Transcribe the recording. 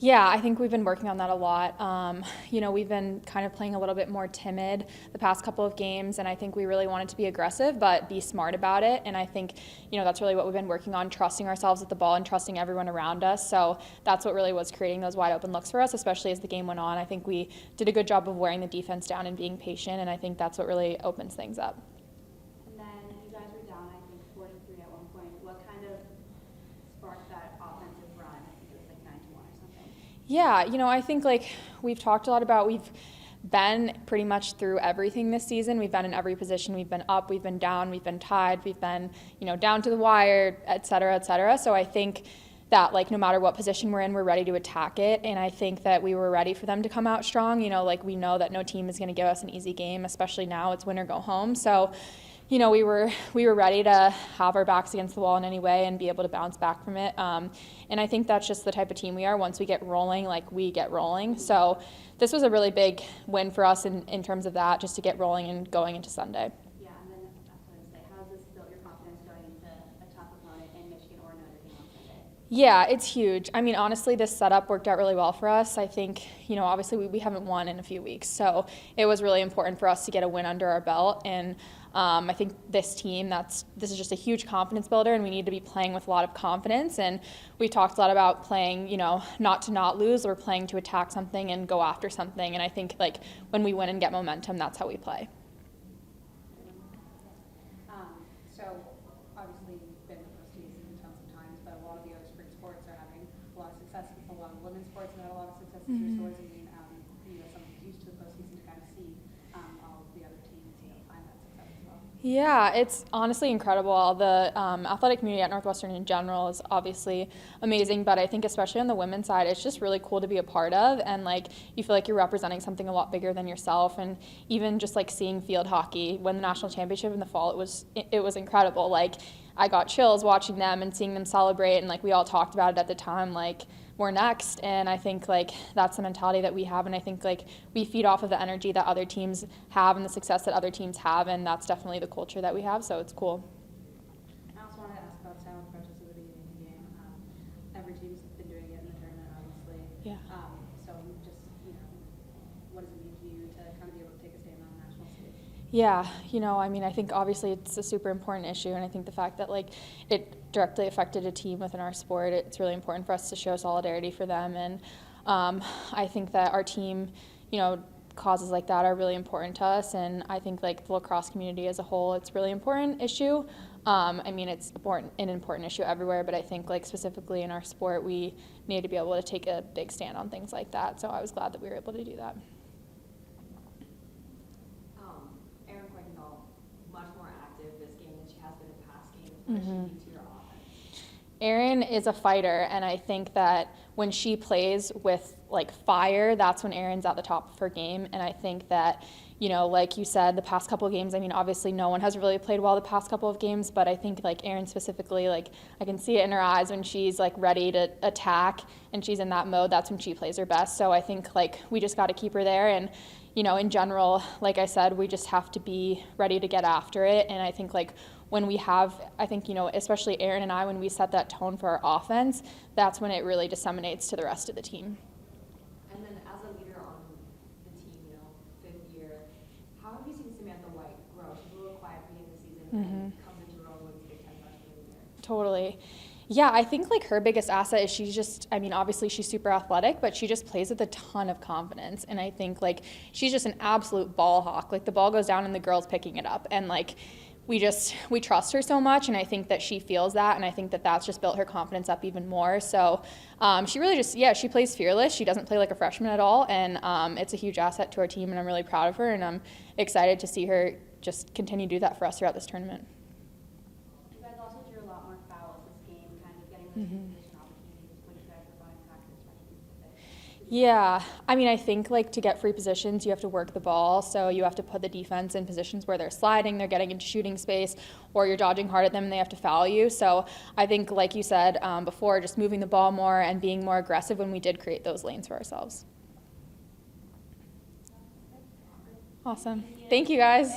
Yeah, I think we've been working on that a lot. We've been kind of playing a little bit more timid the past couple of games, and I think we really wanted to be aggressive but be smart about it. And I think, that's really what we've been working on, trusting ourselves at the ball and trusting everyone around us. So that's what really was creating those wide open looks for us, especially as the game went on. I think we did a good job of wearing the defense down and being patient, and I think that's what really opens things up. And then you guys were down, I think, 4-3 at one point. What kind of sparked that offensive run? I think it was like 9-1 or something. Yeah, I think we've talked a lot about, we've been pretty much through everything this season. We've been in every position. We've been up, we've been down, we've been tied, we've been, down to the wire, et cetera, et cetera. So I think that no matter what position we're in, we're ready to attack it. And I think that we were ready for them to come out strong. We know that no team is going to give us an easy game, especially now it's win or go home. So we were ready to have our backs against the wall in any way and be able to bounce back from it. And I think that's just the type of team we are. Once we get rolling, we get rolling. So this was a really big win for us in terms of that, just to get rolling and going into Sunday. Yeah, and then that's what I was saying. How has this built your confidence going into a tough opponent in Michigan or Notre Dame on Sunday? Yeah, it's huge. I mean, honestly, this setup worked out really well for us. I think, obviously we haven't won in a few weeks. So it was really important for us to get a win under our belt. And I think this team, this is just a huge confidence builder, and we need to be playing with a lot of confidence. And we talked a lot about playing, not to not lose, or playing to attack something and go after something. And I think when we win and get momentum, that's how we play. So obviously you've been to postseason tons of times, but a lot of the other spring sports are having a lot of success. A lot of women's sports have had a lot of success this year. So what does it mean, someone who's used to the postseason to kind of see all of the other teams, find that success as well? Yeah, it's honestly incredible. The athletic community at Northwestern in general is obviously amazing, but I think especially on the women's side, it's just really cool to be a part of, and you feel like you're representing something a lot bigger than yourself. And even just seeing field hockey win the national championship in the fall, it was incredible. I got chills watching them and seeing them celebrate, and we all talked about it at the time, we're next. And I think that's the mentality that we have, and I think we feed off of the energy that other teams have and the success that other teams have, and that's definitely the culture that we have, so it's cool. I also wanted to ask about sound approaches at the beginning of the game. Every team's been doing it in the tournament, obviously. Yeah. So just, what does it mean to you to kind of be able to take a stand on the national stage? Yeah, I think obviously it's a super important issue, and I think the fact that it directly affected a team within our sport, it's really important for us to show solidarity for them. And I think that our team, causes like that are really important to us, and I think the lacrosse community as a whole, it's a really important issue. It's an important issue everywhere, but I think specifically in our sport, we need to be able to take a big stand on things like that. So I was glad that we were able to do that. Much more active this game than she has been in past games. What does she mean to your offense? Erin is a fighter, and I think that when she plays with fire, that's when Erin's at the top of her game. And I think that, like you said, the past couple of games, obviously no one has really played well the past couple of games, but I think Erin specifically, I can see it in her eyes when she's ready to attack and she's in that mode. That's when she plays her best. So I think we just got to keep her there. And in general, like I said, we just have to be ready to get after it. And I think when we have, especially Erin and I, when we set that tone for our offense, that's when it really disseminates to the rest of the team. And then as a leader on the team, fifth year, how have you seen Samantha White grow? She's a little quiet beginning of the season and comes into her own with Big Ten freshman of the year. Totally. Yeah, I think her biggest asset is she's just, obviously she's super athletic, but she just plays with a ton of confidence. And I think she's just an absolute ball hawk. The ball goes down and the girl's picking it up. And we trust her so much, and I think that she feels that, and I think that that's just built her confidence up even more. So she really she plays fearless. She doesn't play like a freshman at all, and it's a huge asset to our team, and I'm really proud of her, and I'm excited to see her just continue to do that for us throughout this tournament. You guys also drew a lot more fouls this game, kind of getting those position opportunities. What do you guys have in practice trying to do with it? Yeah, I think to get free positions, you have to work the ball. So you have to put the defense in positions where they're sliding, they're getting into shooting space, or you're dodging hard at them and they have to foul you. So I think, like you said before, just moving the ball more and being more aggressive when we did create those lanes for ourselves. Awesome. Thank you, guys.